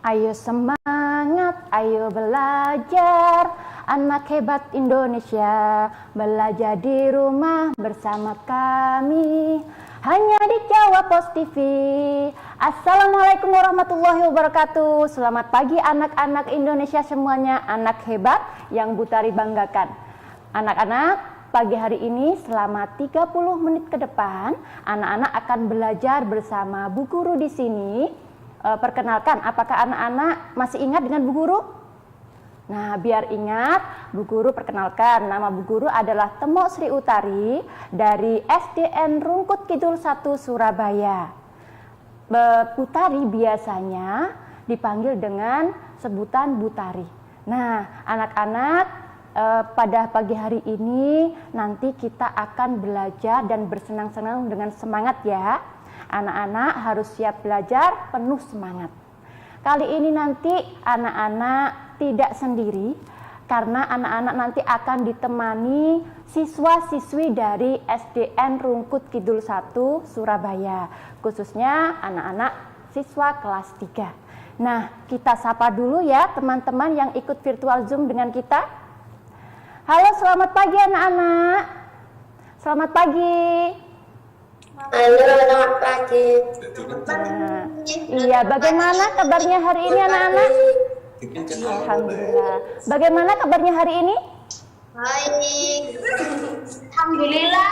Ayo semangat, ayo belajar, anak hebat Indonesia, belajar di rumah bersama kami, hanya di Jawa Pos TV. Assalamualaikum warahmatullahi wabarakatuh. Selamat pagi anak-anak Indonesia semuanya, anak hebat yang Bu Tari banggakan. Anak-anak, pagi hari ini selama 30 menit ke depan, anak-anak akan belajar bersama Bu Guru di sini. Perkenalkan, apakah anak-anak masih ingat dengan Bu Guru? Nah, biar ingat, Bu Guru perkenalkan, nama Bu Guru adalah Temok Sri Utari dari SDN Rungkut Kidul 1 Surabaya. Bu Tari biasanya dipanggil dengan sebutan Bu Tari. Nah, anak-anak, pada pagi hari ini nanti kita akan belajar dan bersenang-senang dengan semangat ya. Anak-anak harus siap belajar penuh semangat. Kali ini nanti anak-anak tidak sendiri, karena anak-anak nanti akan ditemani siswa-siswi dari SDN Rungkut Kidul 1 Surabaya, khususnya anak-anak siswa kelas 3. Nah, kita sapa dulu ya teman-teman yang ikut virtual Zoom dengan kita. Halo, selamat pagi anak-anak. Selamat pagi. Halo, selamat pagi. Nah, iya, bagaimana kabarnya hari ini anak-anak? Alhamdulillah. Bagaimana kabarnya hari ini? Baik. Alhamdulillah.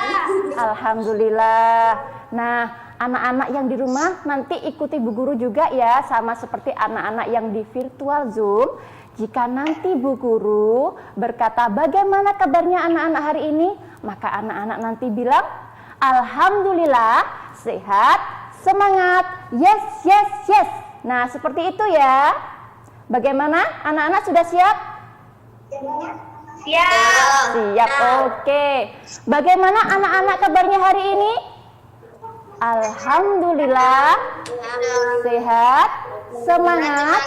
Alhamdulillah. Nah, anak-anak yang di rumah nanti ikuti Bu Guru juga ya, sama seperti anak-anak yang di virtual Zoom. Jika nanti Bu Guru berkata bagaimana kabarnya anak-anak hari ini, maka anak-anak nanti bilang alhamdulillah, sehat, semangat, yes, yes, yes. Nah, seperti itu ya. Bagaimana? Anak-anak sudah siap? Siap. Siap, oke. Bagaimana anak-anak kabarnya hari ini? Alhamdulillah, sehat, semangat,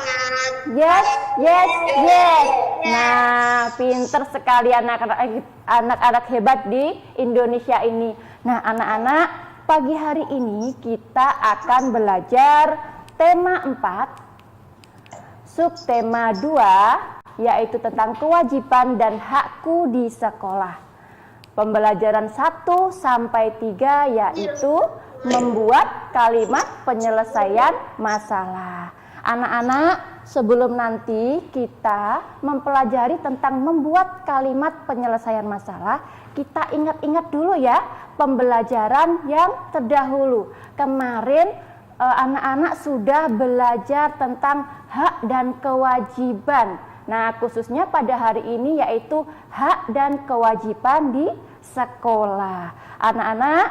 yes, yes, yes. Nah, pinter sekali anak-anak hebat di Indonesia ini. Nah, anak-anak, pagi hari ini kita akan belajar tema 4, subtema 2, yaitu tentang kewajiban dan hakku di sekolah. Pembelajaran 1 sampai 3 yaitu membuat kalimat penyelesaian masalah. Anak-anak, sebelum nanti kita mempelajari tentang membuat kalimat penyelesaian masalah, kita ingat-ingat dulu ya pembelajaran yang terdahulu. Kemarin anak-anak sudah belajar tentang hak dan kewajiban. Nah, khususnya pada hari ini yaitu hak dan kewajiban di sekolah. Anak-anak,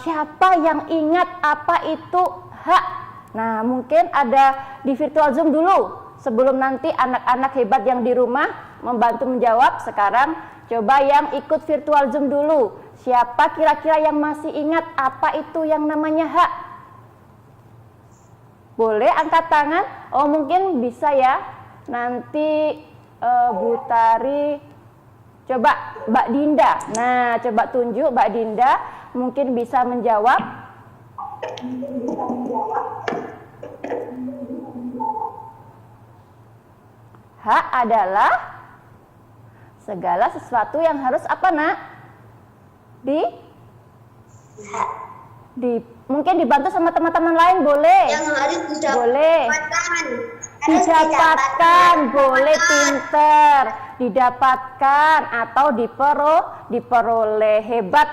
siapa yang ingat apa itu hak? Nah, mungkin ada di virtual Zoom dulu. Sebelum nanti anak-anak hebat yang di rumah membantu menjawab, sekarang coba yang ikut virtual Zoom dulu. Siapa kira-kira yang masih ingat apa itu yang namanya hak? Boleh angkat tangan? Oh, mungkin bisa ya. Nanti Bu Tari, coba Mbak Dinda. Nah, coba tunjuk Mbak Dinda, mungkin bisa menjawab. Hak adalah segala sesuatu yang harus apa, Nak? Mungkin dibantu sama teman-teman lain, boleh? Yang harus Didapatkan, boleh, pinter. Didapatkan atau diperoleh, hebat.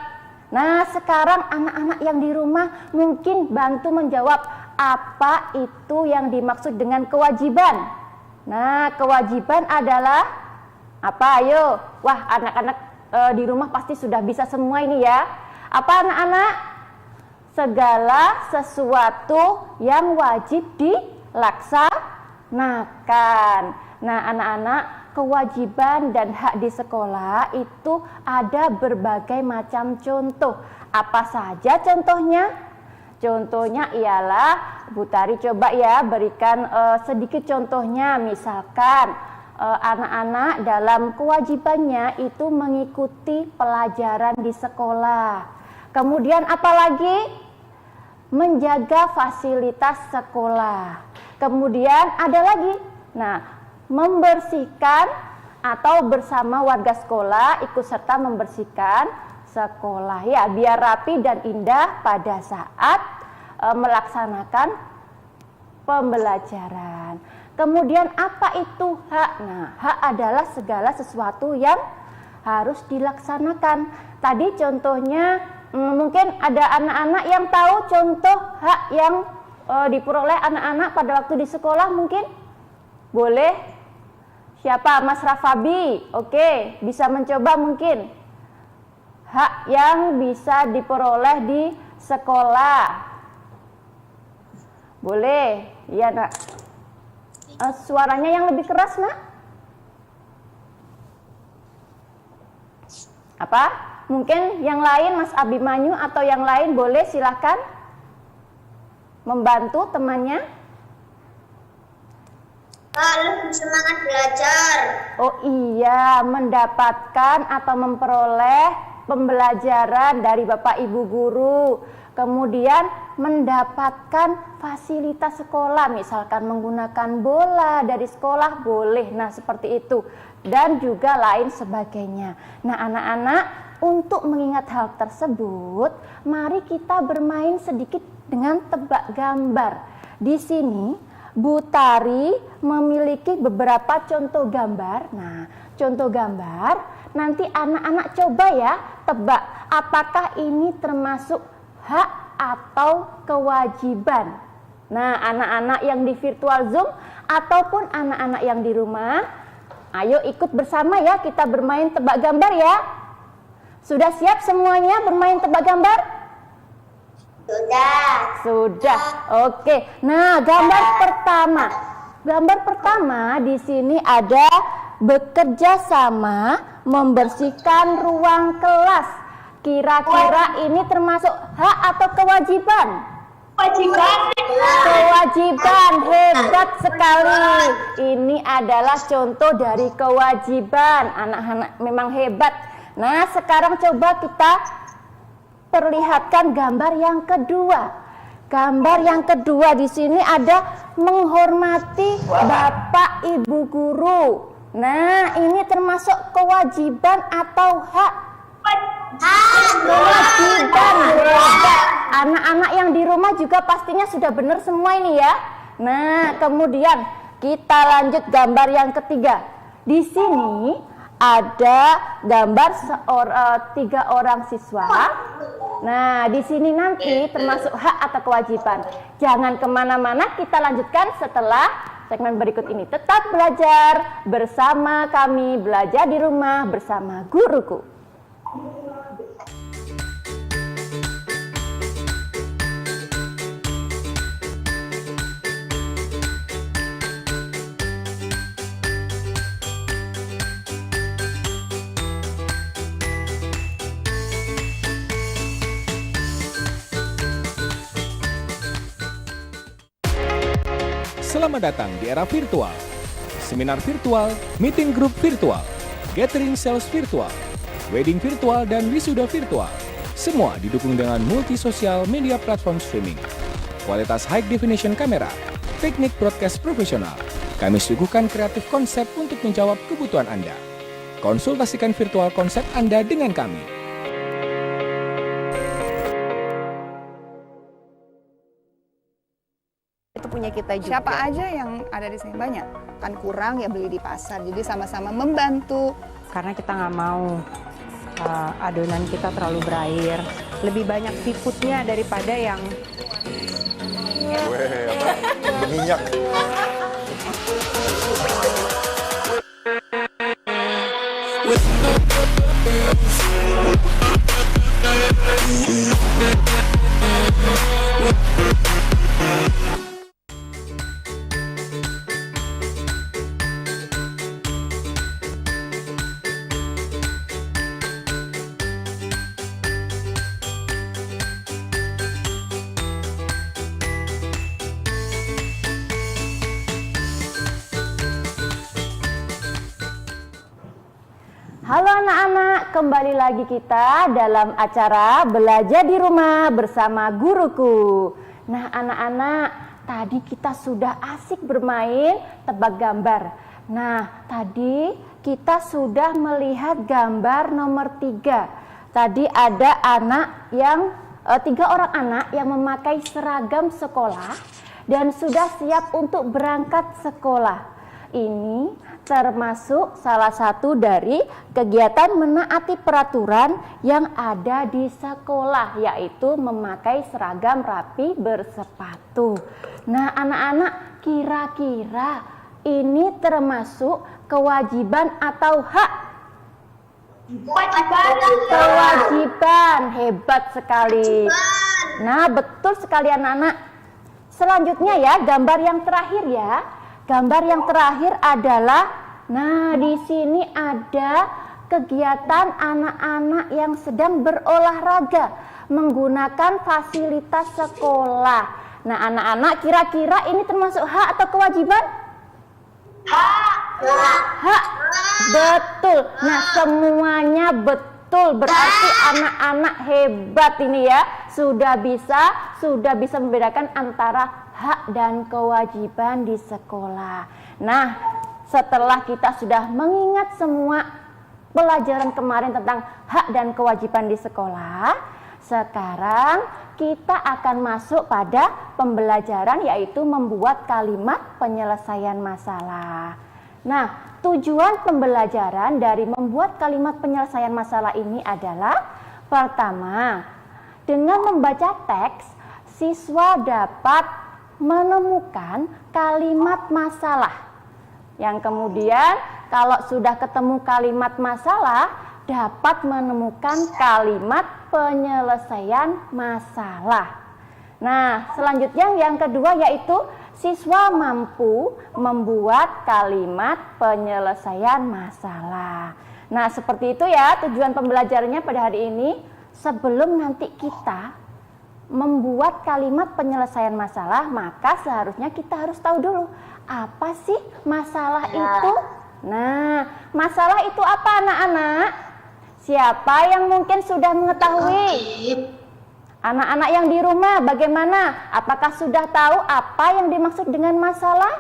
Nah, sekarang anak-anak yang di rumah mungkin bantu menjawab apa itu yang dimaksud dengan kewajiban. Nah, kewajiban adalah apa? Ayo. Wah, anak-anak di rumah pasti sudah bisa semua ini ya. Apa anak-anak? Segala sesuatu yang wajib dilaksanakan. Nah, anak-anak, kewajiban dan hak di sekolah itu ada berbagai macam contoh. Apa saja contohnya? Contohnya ialah, Bu Tari coba ya berikan sedikit contohnya. Misalkan anak-anak dalam kewajibannya itu mengikuti pelajaran di sekolah. Kemudian apa lagi? Menjaga fasilitas sekolah. Kemudian ada lagi. Nah, membersihkan atau bersama warga sekolah ikut serta membersihkan sekolah ya, biar rapi dan indah pada saat melaksanakan pembelajaran. Kemudian apa itu hak? Nah, hak adalah segala sesuatu yang harus dilaksanakan. Tadi contohnya mungkin ada anak-anak yang tahu contoh hak yang diperoleh anak-anak pada waktu di sekolah mungkin? Boleh? Siapa? Mas Rafabi. Oke, bisa mencoba mungkin. Hak yang bisa diperoleh di sekolah. Boleh? Iya, Nak. Suaranya yang lebih keras, Nak. Apa? Mungkin yang lain, Mas Abimanyu atau yang lain boleh silahkan membantu temannya. Lebih semangat belajar. Oh iya, mendapatkan atau memperoleh pembelajaran dari Bapak Ibu guru. Kemudian mendapatkan fasilitas sekolah, misalkan menggunakan bola dari sekolah boleh. Nah, seperti itu. Dan juga lain sebagainya. Nah, anak-anak, untuk mengingat hal tersebut, mari kita bermain sedikit dengan tebak gambar. Di sini Bu Tari memiliki beberapa contoh gambar. Nah, contoh gambar nanti anak-anak coba ya tebak apakah ini termasuk hak atau kewajiban. Nah, anak-anak yang di virtual Zoom ataupun anak-anak yang di rumah, ayo ikut bersama ya, kita bermain tebak gambar ya. Sudah siap semuanya bermain tebak gambar? Sudah. Oke. Nah, gambar pertama. Gambar pertama di sini ada bekerja sama membersihkan ruang kelas. Kira-kira ini termasuk hak atau kewajiban? Kewajiban. Kewajiban, hebat sekali. Ini adalah contoh dari kewajiban. Anak-anak memang hebat. Nah, sekarang coba kita perlihatkan gambar yang kedua. Gambar yang kedua di sini ada menghormati Bapak Ibu guru. Nah, ini termasuk kewajiban atau hak? Kewajiban. Anak-anak yang di rumah juga pastinya sudah benar semua ini ya. Nah, kemudian kita lanjut gambar yang ketiga. Di sini ada gambar 3 orang siswa. Nah, di sini nanti termasuk hak atau kewajiban. Jangan kemana-mana, kita lanjutkan setelah segmen berikut ini. Tetap belajar bersama kami, belajar di rumah bersama guruku. Selamat datang di era virtual. Seminar virtual, meeting group virtual, gathering sales virtual, wedding virtual, dan wisuda virtual. Semua didukung dengan multi-sosial media platform streaming. Kualitas high definition kamera, teknik broadcast profesional. Kami suguhkan kreatif konsep untuk menjawab kebutuhan Anda. Konsultasikan virtual konsep Anda dengan kami. Punya kita juga. Siapa aja yang ada di sini banyak, kan kurang ya beli di pasar. Jadi sama-sama membantu. Karena kita nggak mau adonan kita terlalu berair. Lebih banyak seafoodnya daripada yang berminyak. Halo anak-anak, kembali lagi kita dalam acara Belajar di Rumah bersama Guruku. Nah anak-anak, tadi kita sudah asik bermain tebak gambar. Nah, tadi kita sudah melihat gambar nomor 3. Tadi ada tiga orang anak yang memakai seragam sekolah dan sudah siap untuk berangkat sekolah. Ini termasuk salah satu dari kegiatan menaati peraturan yang ada di sekolah, yaitu memakai seragam rapi bersepatu. Nah, anak-anak, kira-kira ini termasuk kewajiban atau hak? Kewajiban. Hebat sekali. Nah, betul sekali anak-anak. Selanjutnya ya, gambar yang terakhir ya. Gambar yang terakhir adalah, nah di sini ada kegiatan anak-anak yang sedang berolahraga menggunakan fasilitas sekolah. Nah, anak-anak, kira-kira ini termasuk hak atau kewajiban? Hak. Betul. Nah, semuanya betul. Berarti anak-anak hebat ini ya. Sudah bisa membedakan antara hak dan kewajiban di sekolah. Nah, setelah kita sudah mengingat semua pelajaran kemarin tentang hak dan kewajiban di sekolah, sekarang kita akan masuk pada pembelajaran, yaitu membuat kalimat penyelesaian masalah. Nah, tujuan pembelajaran dari membuat kalimat penyelesaian masalah ini adalah, pertama, dengan membaca teks, siswa dapat menemukan kalimat masalah. Yang kemudian, kalau sudah ketemu kalimat masalah, dapat menemukan kalimat penyelesaian masalah. Nah, selanjutnya yang kedua yaitu siswa mampu membuat kalimat penyelesaian masalah. Nah, seperti itu ya tujuan pembelajarannya pada hari ini. Sebelum nanti kita membuat kalimat penyelesaian masalah, maka seharusnya kita harus tahu dulu apa sih masalah itu. Nah, masalah itu apa anak-anak? Siapa yang mungkin sudah mengetahui? Anak-anak yang di rumah bagaimana? Apakah sudah tahu apa yang dimaksud dengan masalah?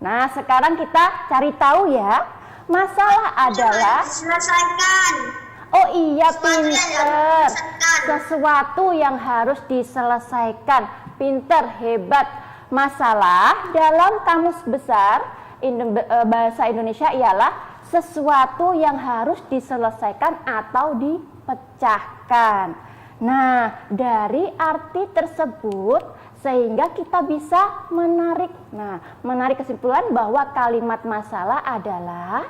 Nah, sekarang kita cari tahu ya. Masalah adalah Selesaikan. Oh iya, pinter. Sesuatu yang harus diselesaikan. Pinter, hebat. Masalah dalam Kamus Besar Bahasa Indonesia ialah sesuatu yang harus diselesaikan atau dipecahkan. Nah, dari arti tersebut sehingga kita bisa menarik kesimpulan bahwa kalimat masalah adalah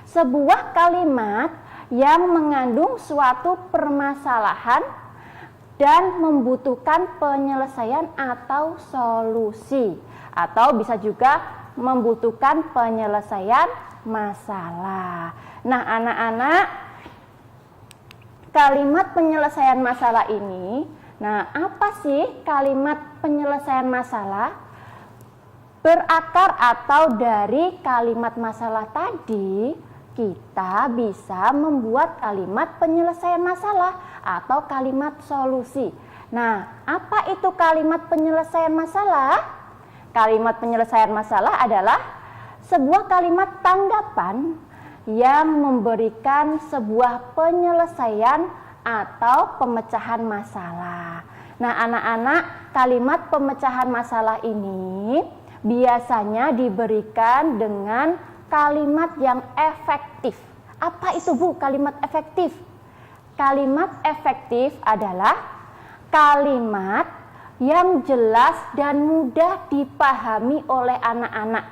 sebuah kalimat yang mengandung suatu permasalahan dan membutuhkan penyelesaian atau solusi, atau bisa juga membutuhkan penyelesaian masalah. Nah, anak-anak, kalimat penyelesaian masalah ini, nah apa sih kalimat penyelesaian masalah? Berakar atau dari kalimat masalah tadi, kita bisa membuat kalimat penyelesaian masalah atau kalimat solusi. Nah, apa itu kalimat penyelesaian masalah? Kalimat penyelesaian masalah adalah sebuah kalimat tanggapan yang memberikan sebuah penyelesaian atau pemecahan masalah. Nah, anak-anak, kalimat pemecahan masalah ini biasanya diberikan dengan kalimat yang efektif. Apa itu, Bu, kalimat efektif? Kalimat efektif adalah kalimat yang jelas dan mudah dipahami oleh anak-anak.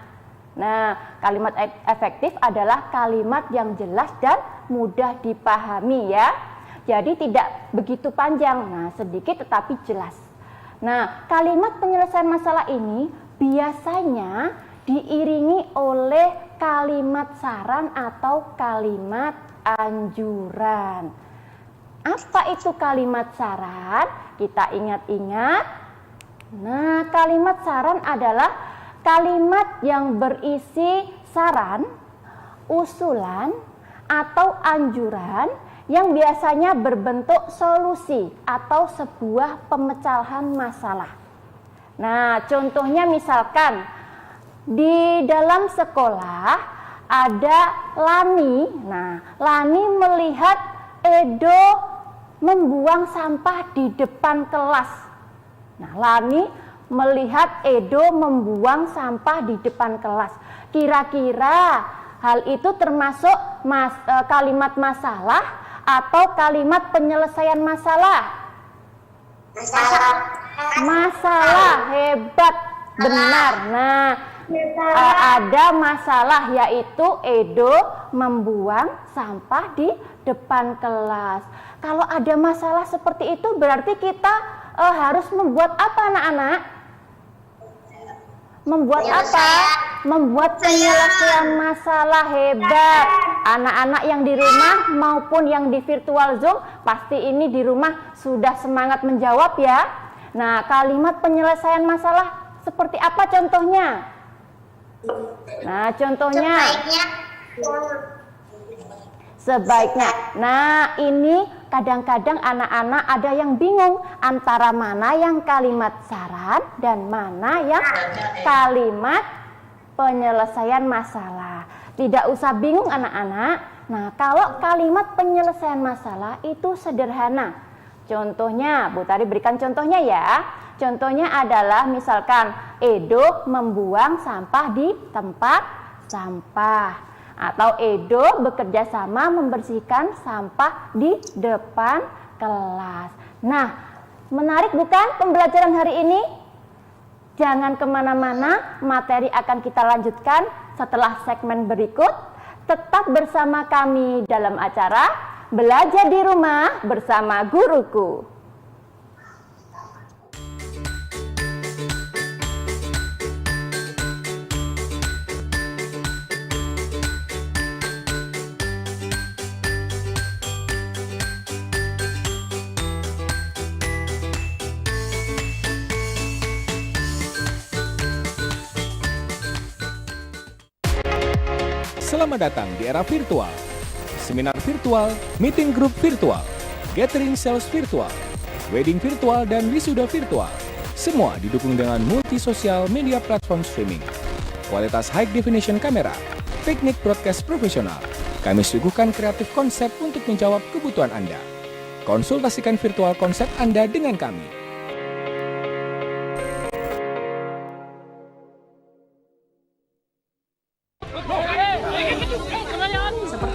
Nah, kalimat efektif adalah kalimat yang jelas dan mudah dipahami ya. Jadi tidak begitu panjang, nah sedikit tetapi jelas. Nah, kalimat penyelesaian masalah ini biasanya diiringi oleh kalimat saran atau kalimat anjuran. Apa itu kalimat saran? Kita ingat-ingat. Nah, kalimat saran adalah kalimat yang berisi saran, usulan, atau anjuran yang biasanya berbentuk solusi atau sebuah pemecahan masalah. Nah, contohnya misalkan di dalam sekolah ada Lani. Nah, Lani melihat Edo membuang sampah di depan kelas. Nah, Lani melihat Edo membuang sampah di depan kelas. Kira-kira hal itu termasuk kalimat masalah atau kalimat penyelesaian masalah? Masalah, hebat, benar. Nah, ada masalah yaitu Edo membuang sampah di depan kelas. Kalau ada masalah seperti itu berarti kita harus membuat apa anak-anak? Membuat apa? Membuat penyelesaian masalah, hebat. Anak-anak yang di rumah maupun yang di virtual Zoom pasti ini di rumah sudah semangat menjawab ya. Nah, kalimat penyelesaian masalah seperti apa contohnya? Nah, contohnya sebaiknya. Nah, ini kadang-kadang anak-anak ada yang bingung antara mana yang kalimat saran dan mana yang kalimat penyelesaian masalah. Tidak usah bingung anak-anak. Nah, kalau kalimat penyelesaian masalah itu sederhana. Contohnya, Bu Tari berikan contohnya ya. Contohnya adalah misalkan Edo membuang sampah di tempat sampah. Atau Edo bekerja sama membersihkan sampah di depan kelas. Nah, menarik bukan pembelajaran hari ini? Jangan kemana-mana, materi akan kita lanjutkan setelah segmen berikut. Tetap bersama kami dalam acara Belajar di Rumah bersama Guruku. Selamat datang di era virtual. Seminar virtual, meeting group virtual, gathering sales virtual, wedding virtual, dan wisuda virtual. Semua didukung dengan multi sosial media platform streaming. Kualitas high definition kamera, teknik broadcast profesional. Kami suguhkan kreatif konsep untuk menjawab kebutuhan Anda. Konsultasikan virtual konsep Anda dengan kami.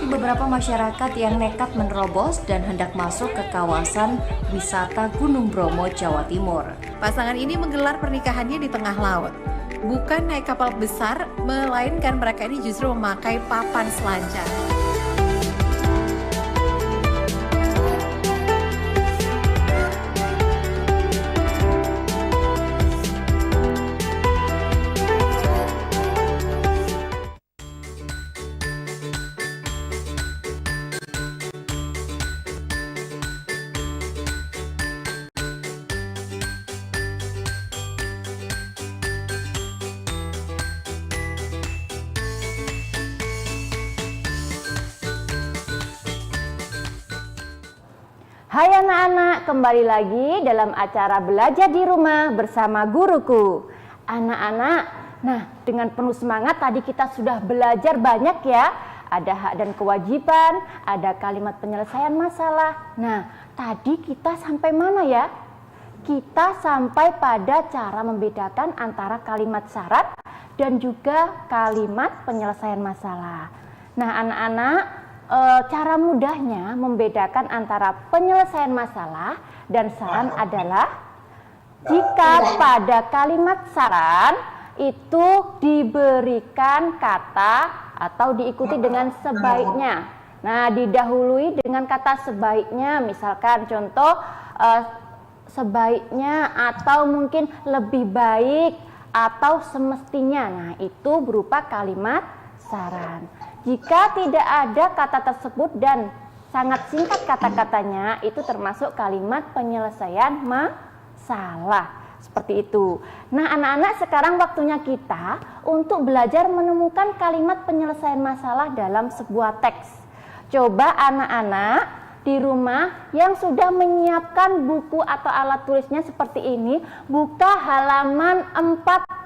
Beberapa masyarakat yang nekat menerobos dan hendak masuk ke kawasan wisata Gunung Bromo, Jawa Timur. Pasangan ini menggelar pernikahannya di tengah laut. Bukan naik kapal besar, melainkan mereka ini justru memakai papan selancar. Hai anak-anak, kembali lagi dalam acara Belajar di Rumah bersama Guruku. Anak-anak, nah dengan penuh semangat tadi kita sudah belajar banyak ya. Ada hak dan kewajiban, ada kalimat penyelesaian masalah. Nah, tadi kita sampai mana ya? Kita sampai pada cara membedakan antara kalimat syarat dan juga kalimat penyelesaian masalah. Nah, anak-anak, cara mudahnya membedakan antara penyelesaian masalah dan saran adalah jika pada kalimat saran itu diberikan kata atau diikuti dengan sebaiknya. Nah, didahului dengan kata sebaiknya, misalkan contoh sebaiknya atau mungkin lebih baik atau semestinya. Nah, itu berupa kalimat saran. Jika tidak ada kata tersebut dan sangat singkat kata-katanya, itu termasuk kalimat penyelesaian masalah. Seperti itu. Nah, anak-anak, sekarang waktunya kita untuk belajar menemukan kalimat penyelesaian masalah dalam sebuah teks. Coba anak-anak di rumah yang sudah menyiapkan buku atau alat tulisnya seperti ini, buka halaman 48.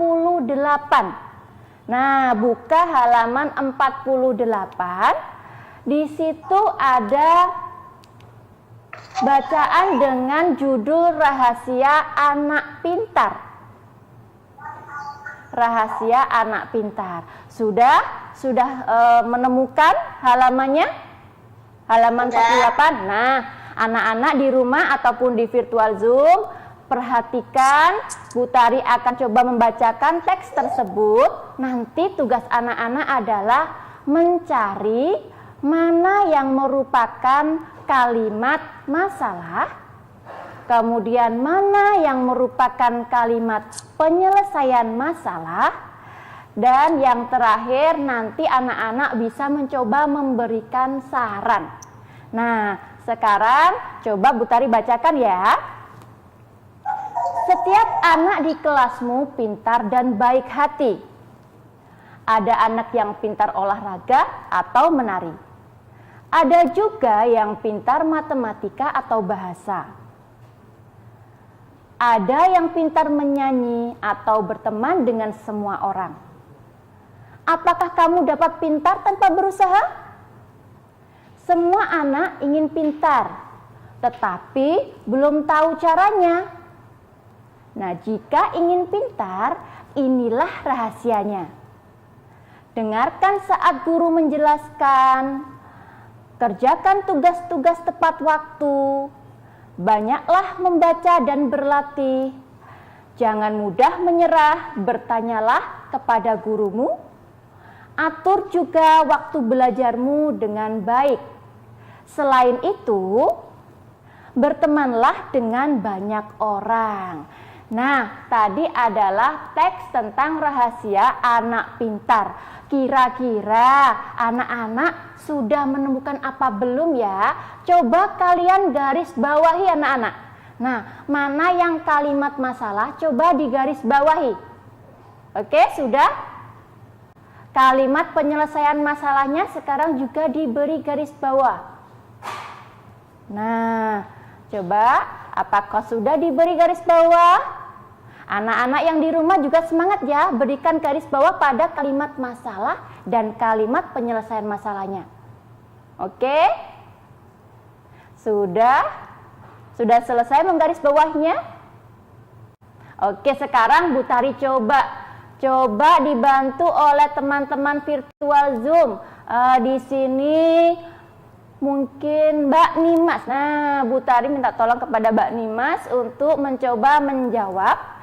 Nah, buka halaman 48. Di situ ada bacaan dengan judul Rahasia Anak Pintar. Rahasia Anak Pintar. Sudah menemukan halamannya? Halaman 48. Nah, anak-anak di rumah ataupun di virtual Zoom, perhatikan, Bu Tari akan coba membacakan teks tersebut. Nanti tugas anak-anak adalah mencari mana yang merupakan kalimat masalah, kemudian mana yang merupakan kalimat penyelesaian masalah, dan yang terakhir nanti anak-anak bisa mencoba memberikan saran. Nah, sekarang coba Bu Tari bacakan ya. Setiap anak di kelasmu pintar dan baik hati. Ada anak yang pintar olahraga atau menari. Ada juga yang pintar matematika atau bahasa. Ada yang pintar menyanyi atau berteman dengan semua orang. Apakah kamu dapat pintar tanpa berusaha? Semua anak ingin pintar, tetapi belum tahu caranya. Nah, jika ingin pintar, inilah rahasianya. Dengarkan saat guru menjelaskan, kerjakan tugas-tugas tepat waktu, banyaklah membaca dan berlatih. Jangan mudah menyerah, bertanyalah kepada gurumu. Atur juga waktu belajarmu dengan baik. Selain itu, bertemanlah dengan banyak orang. Nah, tadi adalah teks tentang rahasia anak pintar. Kira-kira anak-anak sudah menemukan apa belum ya? Coba kalian garis bawahi anak-anak. Nah, mana yang kalimat masalah? Coba digaris bawahi. Oke, sudah? Kalimat penyelesaian masalahnya sekarang juga diberi garis bawah. Nah, coba apakah sudah diberi garis bawah? Anak-anak yang di rumah juga semangat ya, berikan garis bawah pada kalimat masalah dan kalimat penyelesaian masalahnya. Oke? Sudah selesai menggaris bawahnya? Oke, sekarang Bu Tari coba dibantu oleh teman-teman virtual Zoom. Di sini mungkin Mbak Nimas. Nah, Bu Tari minta tolong kepada Mbak Nimas untuk mencoba menjawab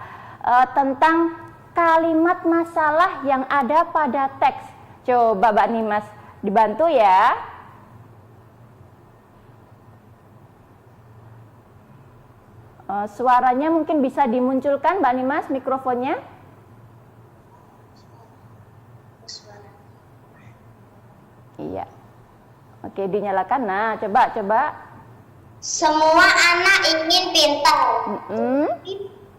tentang kalimat masalah yang ada pada teks. Coba Mbak Nimas dibantu ya. Suaranya mungkin bisa dimunculkan Mbak Nimas, mikrofonnya. Iya. Oke, dinyalakan. Nah, coba. Semua anak ingin pintar.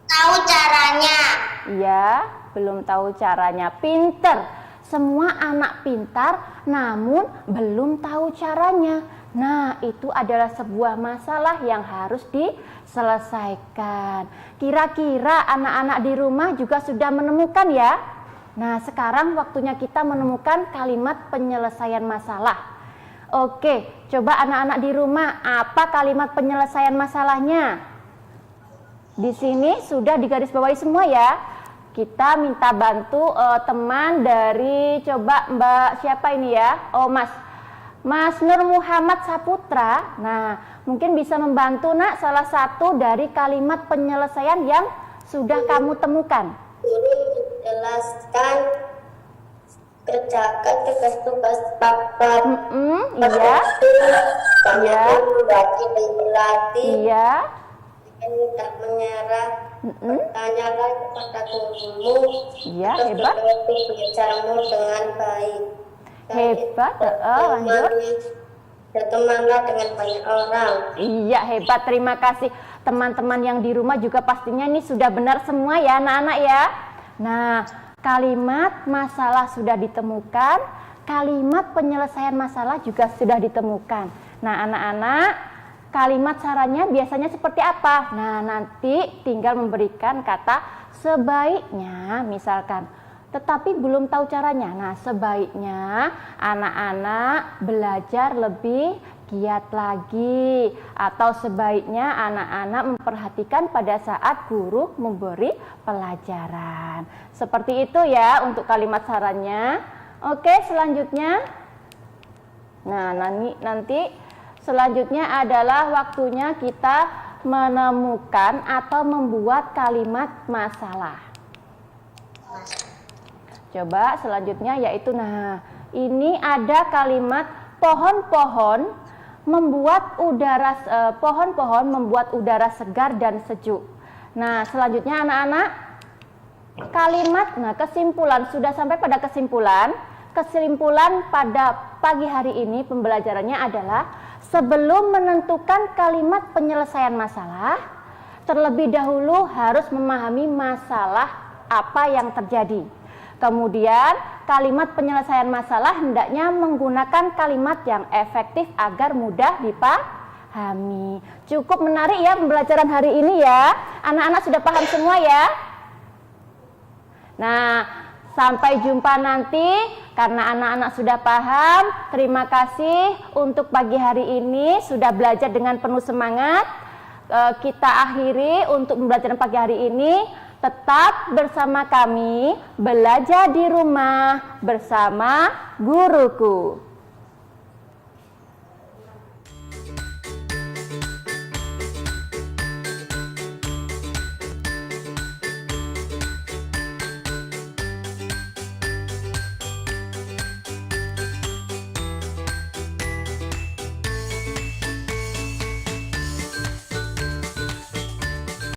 Tahu caranya. Iya, belum tahu caranya. Pinter. Semua anak pintar, namun belum tahu caranya. Nah, itu adalah sebuah masalah yang harus diselesaikan. Kira-kira anak-anak di rumah juga sudah menemukan ya? Nah, sekarang waktunya kita menemukan kalimat penyelesaian masalah. Oke, coba anak-anak di rumah, apa kalimat penyelesaian masalahnya? Di sini sudah digarisbawahi semua ya. Kita minta bantu teman dari, coba Mbak siapa ini ya? Oh, Mas Nur Muhammad Saputra. Nah, mungkin bisa membantu nak salah satu dari kalimat penyelesaian yang sudah kamu temukan. Guru menjelaskan, kerjakan tugas-tugas papat. Iya. Iya. Membaca dan berlatih. Iya. Tidak menyerah. Bertanyalah kepada gurumu. Iya, terus hebat. berlatih belajarmu dengan baik. Hebat. Lanjut. Bertemanlah dengan banyak orang. Iya, hebat. Terima kasih. Teman-teman yang di rumah juga pastinya ini sudah benar semua ya anak-anak ya. Nah, kalimat masalah sudah ditemukan, kalimat penyelesaian masalah juga sudah ditemukan. Nah, anak-anak Kalimat sarannya biasanya seperti apa? Nah, nanti tinggal memberikan kata sebaiknya misalkan. Tetapi belum tahu caranya. Nah, sebaiknya anak-anak belajar lebih giat lagi. Atau sebaiknya anak-anak memperhatikan pada saat guru memberi pelajaran. Seperti itu ya untuk kalimat sarannya. Oke, selanjutnya. Nah, nanti selanjutnya adalah waktunya kita menemukan atau membuat kalimat masalah. Coba selanjutnya yaitu, nah ini ada kalimat pohon-pohon membuat udara segar dan sejuk. Nah, selanjutnya anak-anak kalimat, nah kesimpulan, sudah sampai pada kesimpulan. Kesimpulan pada pagi hari ini pembelajarannya adalah sebelum menentukan kalimat penyelesaian masalah, terlebih dahulu harus memahami masalah apa yang terjadi. Kemudian kalimat penyelesaian masalah hendaknya menggunakan kalimat yang efektif agar mudah dipahami. Cukup menarik ya pembelajaran hari ini ya. Anak-anak sudah paham semua ya? Nah, sampai jumpa nanti. Karena anak-anak sudah paham, terima kasih untuk pagi hari ini sudah belajar dengan penuh semangat. Kita akhiri untuk pembelajaran pagi hari ini. Tetap bersama kami, belajar di rumah bersama guruku.